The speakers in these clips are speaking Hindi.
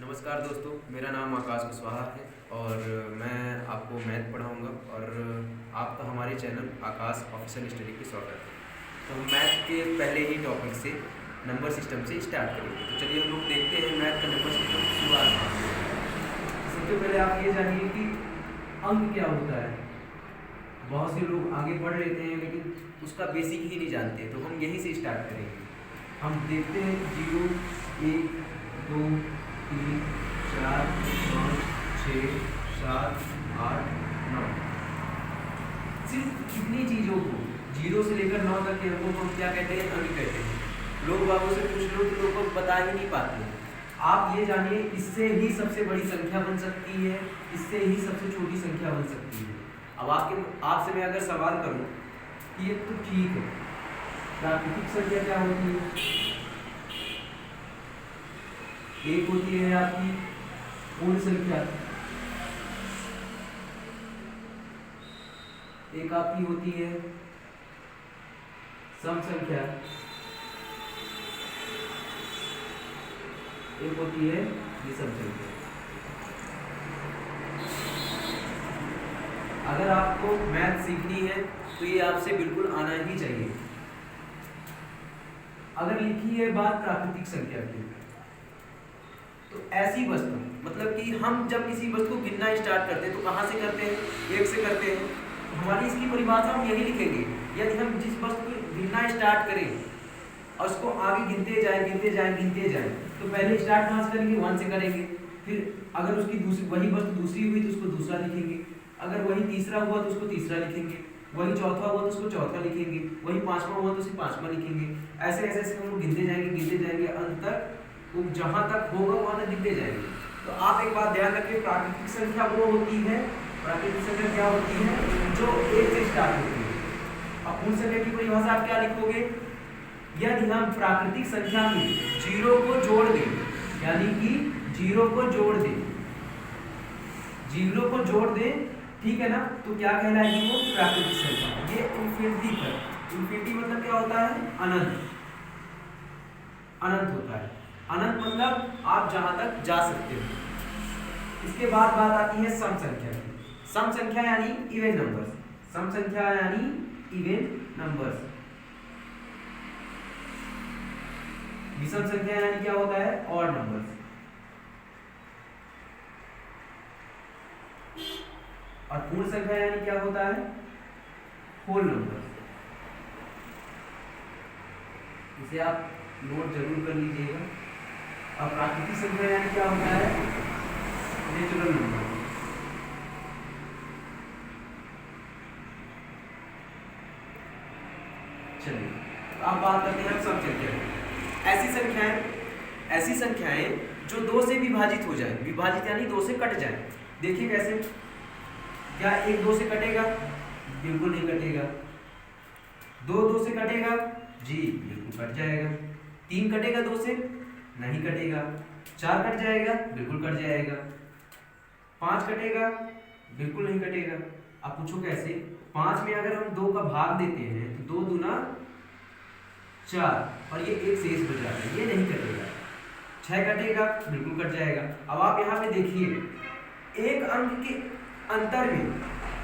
नमस्कार दोस्तों, मेरा नाम आकाश कुशवाहा है और मैं आपको मैथ पढ़ाऊंगा और आपका हमारे चैनल आकाश ऑफिशियल स्टडी की स्वागत है। तो हम मैथ के पहले ही टॉपिक से नंबर सिस्टम से स्टार्ट करेंगे। तो चलिए हम लोग देखते हैं मैथ का नंबर सिस्टम शुरुआत कहाँ से। सबसे पहले आप ये जानिए कि अंक क्या होता है। बहुत से लोग आगे बढ़ लेते हैं लेकिन उसका बेसिक ही नहीं जानते, तो हम यहीं से स्टार्ट करेंगे। हम देखते हैं 0, 1, 2, 3, 4, 5, 6, 7, 8, 9। सिर्फ इतनी चीज़ों को 0 से लेकर 9 तक के अंकों को हम क्या कहते हैं? अंक कहते हैं। लोग बाबू से पूछ लो तो लोग को बता ही नहीं पाते। आप ये जानिए, इससे ही सबसे बड़ी संख्या बन सकती है, इससे ही सबसे छोटी संख्या बन सकती है। अब आपसे मैं अगर सवाल करूं कि ये तो ठीक है, प्राकृतिक संख्या क्या होती है? एक होती है आपकी पूर्ण संख्या, एक आपकी होती है सम संख्या, एक होती है विषम संख्या। अगर आपको मैथ सीखनी है तो ये आपसे बिल्कुल आना ही चाहिए। अगर लिखी है बात प्राकृतिक संख्या की, तो ऐसी वस्तु, मतलब कि हम जब किसी वस्तु को गिनना स्टार्ट करते हैं तो कहाँ से करते हैं? एक से करते हैं। हमारी इसकी परिभाषा हम यही लिखेंगे। यदि हम जिस वस्तु को गिनना स्टार्ट करें और उसको आगे गिनते जाएं, तो पहले स्टार्ट कहाँ से करेंगे? 1 से करेंगे। फिर अगर उसकी वही वस्तु दूसरी हुई तो उसको दूसरा लिखेंगे, अगर वही तीसरा हुआ तो उसको तीसरा लिखेंगे, वही चौथा हुआ तो उसको चौथा लिखेंगे, वही पांचवा हुआ तो उसे पांचवा लिखेंगे। ऐसे ऐसे ऐसे हम लोग गिनते जाएंगे अंत तक, वो जहाँ तक होगा वहाँ तक गिनते जाएंगे। तो आप एक बात ध्यान रखिए, प्राकृतिक संख्या वो होती है, प्राकृतिक संख्या क्या होती है? जो 1 से स्टार्ट होती है। अब पूर्ण संख्या की परिभाषा आप क्या लिखोगे? यदि हम प्राकृतिक संख्या में 0 को जोड़ दें, यानी कि 0 को जोड़ दें, ठीक है ना, तो क्या कहलाएगी वो? प्राकृतिक संख्या। ये इन्फिनिटी पर, इन्फिनिटी मतलब क्या होता है? अनंत, अनंत होता है। अनंत मतलब आप जहां तक जा सकते हो। इसके बाद बात आती है सम संख्या की। सम संख्या यानी इवन नंबर्स, सम संख्या यानी इवन नंबर्स। विषम संख्या यानी क्या होता है? Odd numbers. और पूर्ण संख्या यानी क्या होता है? Whole numbers. इसे आप नोट जरूर कर लीजिएगा। और प्राकृतिक संख्या यानी क्या होता है? Natural number. चलिए तो आप बात करते हैं सम संख्या की। ऐसी संख्याएं जो 2 से विभाजित हो जाए, विभाजित यानी 2 से कट जाए। देखिए कैसे? क्या 1 2 से कटेगा? बिल्कुल नहीं कटेगा। 2 से कटेगा? जी बिल्कुल कट जाएगा। 3 कटेगा 2 से? नहीं कटेगा। 4 कट जाएगा? बिल्कुल कट जाएगा। 5 कटेगा? बिल्कुल नहीं कटेगा। अब पूछो कैसे? 5 में अगर हम 2 का भाग देते हैं तो 2 दूना 4 और ये 1 शेष बच जाता है, ये नहीं कटेगा। 6 कटेगा? बिल्कुल कट जाएगा। अब आप यहाँ पे देखिए, एक अंक के अंतर में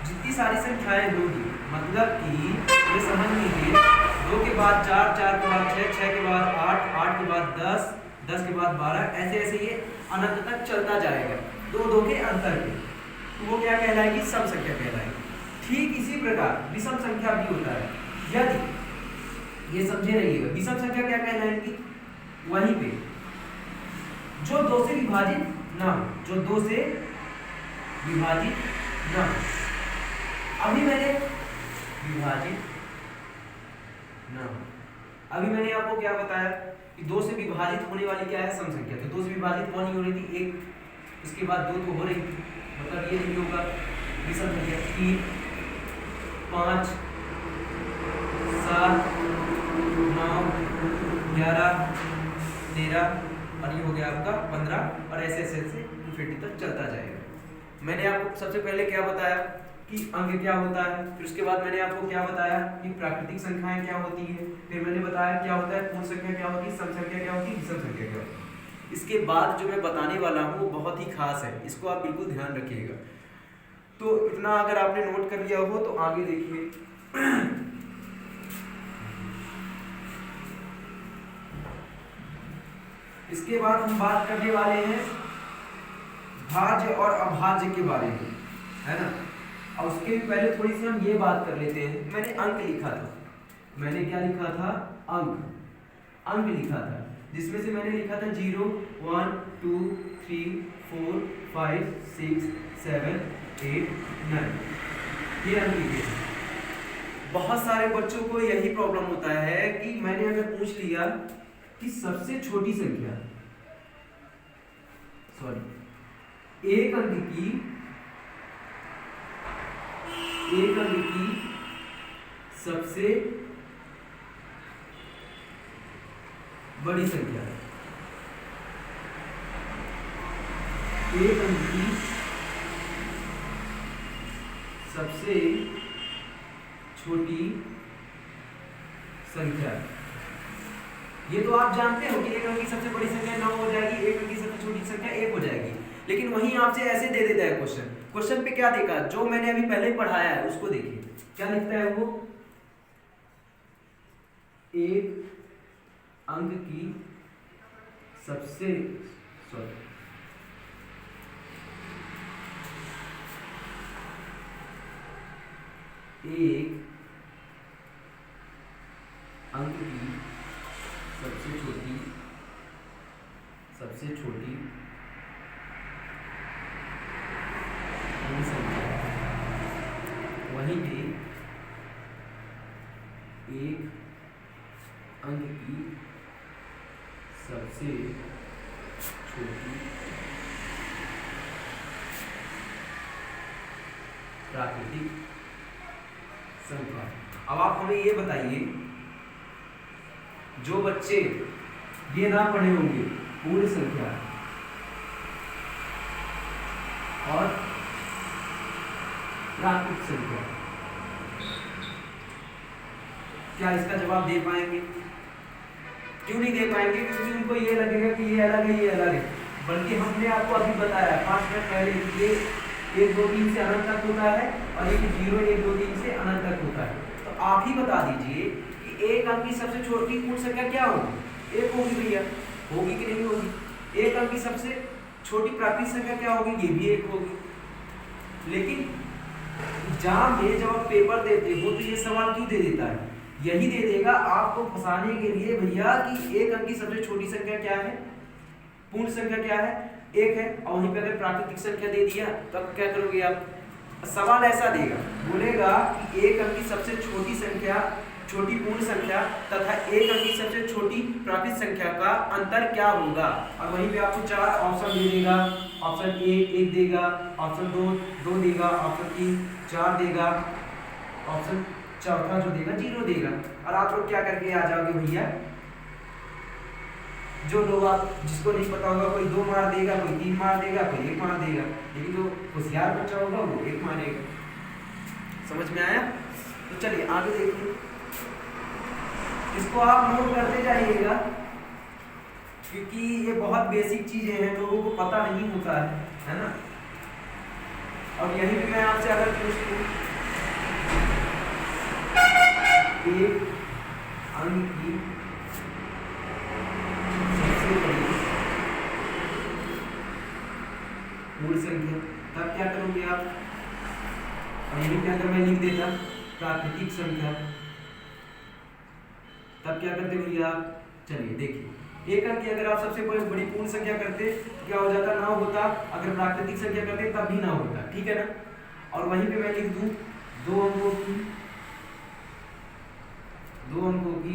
जितनी सारी संख्याएं होगी, मतलब कि ये समझ लीजिए 2 के बाद 4, 4 के बाद 6, 6 के बाद 8, 8 के बाद 10, 10 के बाद 12, ऐसे ऐसे ये अनंत तक चलता जाएगा 2 के अंतर में। तो वो क्या कहलाएगी? सम संख्या कहलाएगी। ठीक इसी प्रकार विषम संख्या भी होता है। यदि ये समझे रहिएगा, विषम संख्या क्या कहलाएगी? वहीं पे जो 2 से विभाजित ना हो, जो 2 से विभाजित ना हो। अभी मैंने विभाजित ना हो, अभी मैंने आपको क्या बताया कि 2 से विभाजित होने वाली क्या है? सम संख्या। तो 2 से विभाजित कौन नहीं हो रही थी? 1, इसके बाद 2 तो हो रही थी, मतलब ये नहीं होगा विषम संख्या। 3, 5, 7, 9, 11, 13 और ये हो गया आपका 15 और ऐसे ऐसे ऐसे इन्फिनिटी तक चलता जाएगा। मैंने आपको सबसे पहले क्या बताया कि अंक क्या होता है, फिर उसके बाद मैंने आपको क्या बताया कि प्राकृतिक संख्याएं क्या होती है, फिर मैंने बताया क्या होता है पूर्ण संख्या क्या होती है, सम संख्या क्या होती है, विषम संख्या क्या होती है। इसके बाद जो मैं बताने वाला हूँ वो बहुत ही खास है, इसको आप बिल्कुल ध्यान रखिएगा। तो इतना अगर आपने नोट कर लिया हो तो आगे देखिए। इसके बाद हम बात करने वाले हैं भाज्य और अभाज्य के बारे में, है ना। और उसके भी पहले थोड़ी सी हम ये बात कर लेते हैं। मैंने अंक लिखा था, मैंने क्या लिखा था, अंक लिखा था, जिसमें से मैंने लिखा था 0 1 2 3 4 5 6 7 8 9, ये अंक लिखे थे। बहुत सारे बच्चों को यही प्रॉब्लम होता है कि मैंने अगर पूछ लिया कि सबसे छोटी संख्या, एक अंक की सबसे बड़ी संख्या, एक अंक की सबसे छोटी संख्या। ये तो आप जानते हो कि एक अंक की सबसे बड़ी संख्या 9 हो जाएगी, एक अंक की सबसे छोटी संख्या 1 हो जाएगी। लेकिन वहीं आपसे ऐसे दे देता है क्वेश्चन पे क्या देखा, जो मैंने अभी पहले पढ़ाया है उसको देखिए क्या लिखता है वो, एक अंक की सबसे एक अंक की सबसे छोटी पूर्ण संख्या, वहीं पे एक अंक की सबसे छोटी प्राकृतिक संख्या। अब आप हमें ये बताइए, जो बच्चे ये ना पढ़े होंगे पूर्ण संख्या और प्राकृतिक संख्या, क्या इसका जवाब दे पाएंगे? क्यों नहीं दे पाएंगे? क्योंकि उनको ये लगेगा कि ये अलग है, ये अलग है। बल्कि हमने आपको अभी बताया 5 मिनट पहले कि ये 1 2 3 से अनंत तक होता है और ये 0 1 2 3 से अनंत तक होता है। तो आप ही बता दीजिए कि एक अंक की सबसे छोटी पूर्ण संख्या क्या होगी? 1 होगी भैया, होगी कि नहीं होगी? एक अंक की सबसे छोटी प्राकृतिक संख्या क्या होगी? ये भी 1 होगी। लेकिन एग्जाम में जब आप पेपर देते हो तो ये सवाल क्यों दे देता है? यही दे देगा आपको फंसाने के लिए भैया कि एक अंक की सबसे छोटी संख्या क्या है, पूर्ण संख्या क्या है, 1 है। और वहीं पे अगर प्राकृतिक संख्या दे दिया तब क्या करोगे आप? सवाल ऐसा देगा, बोलेगा कि एक अंक की सबसे छोटी संख्या, छोटी पूर्ण संख्या तथा एक अंक की सबसे छोटी प्राकृतिक संख्या का अंतर क्या होगा। और वहीं पे आपको 4 ऑप्शन दे देगा। ऑप्शन ए 1 देगा, ऑप्शन 2 2 देगा, ऑप्शन 3 4 देगा, ऑप्शन चौथा जो देगा 0 देगा। और आप लोग क्या करके आ जाओगे भैया, जो लोग आप जिसको नहीं पता होगा, कोई 2 मार देगा, कोई 3 मार देगा, कोई 1 मार देगा, लेकिन जो होशियार बच्चा होगा वो 1 मारेगा। समझ में आया? तो चलिए आगे देखिए, इसको आप नोट करते जाइएगा क्योंकि ये बहुत बेसिक चीजें हैं, लोगों को पता नहीं होता है ना। और यही भी मैं आपसे अगर पूछूं, एक अंक की सबसे बड़ी पूर्ण संख्या, तब क्या करोगे आप? और यही पे अगर मैं लिख देता प्राकृतिक संख्या, तब क्या करते भैया? चलिए देखिए, एक अंक की अगर आप सबसे बड़ी पूर्ण संख्या करते तो क्या हो जाता? 9 होता। अगर प्राकृतिक संख्या करते तब भी 9 होता, ठीक है ना। और वहीं पे मैं लिख दूं 2 अंकों की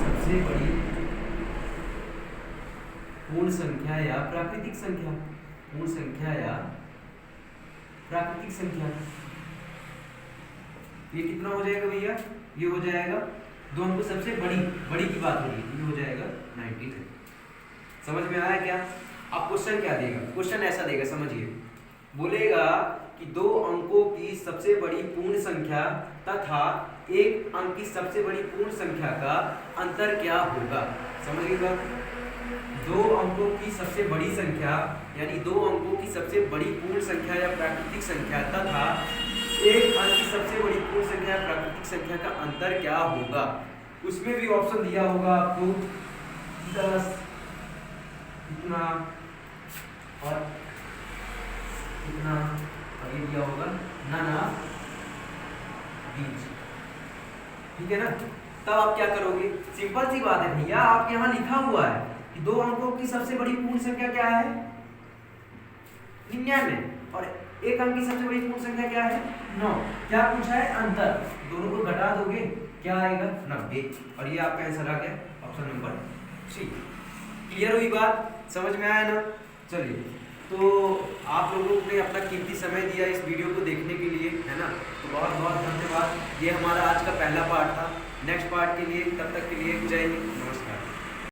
सबसे बड़ी पूर्ण संख्या या प्राकृतिक संख्या, पूर्ण संख्या या प्राकृतिक संख्या। ये कितना हो जाएगा भैया? ये हो जाएगा 2 अंकों सबसे बड़ी की बात हो रही है, ये हो जाएगा 99। समझ में आया क्या? अब क्वेश्चन क्या देगा? क्वेश्चन ऐसा देगा, समझिए, बोलेगा कि 2 अंकों की सबसे बड़ी पूर्ण संख्या तथा एक अंक की सबसे बड़ी पूर्ण संख्या का अंतर क्या होगा। समझ गई बात? दो अंकों की सबसे बड़ी संख्या यानी दो अंकों की सबसे बड़ी पूर्ण संख्या या प्राकृतिक संख्या तथा एक अंक की सबसे बड़ी पूर्ण संख्या या प्राकृतिक संख्या का अंतर क्या होगा। उसमें भी ऑप्शन दिया होगा आपको 10 इतना और इतना, और ये दिया होगा none of these। ठीक है ना? तब आप क्या करोगे? सिंपल सी बात है भैया, आप यहाँ लिखा हुआ है कि दो अंकों की सबसे बड़ी पूर्ण संख्या क्या है 99 और एक अंक की सबसे बड़ी पूर्ण संख्या क्या है 9। क्या पूछा है? अंतर। दोनों को घटा दोगे क्या आएगा 90, और ये आपका आंसर आ गया ऑप्शन नंबर सी। क्लियर हुई बात? समझ में आया ना? चलिए, तो आप लोगों ने अपना कीमती समय दिया इस वीडियो को देखने के लिए, है ना? तो बहुत बहुत धन्यवाद। ये हमारा आज का पहला पार्ट था। नेक्स्ट पार्ट के लिए, तब तक के लिए जय हिंद।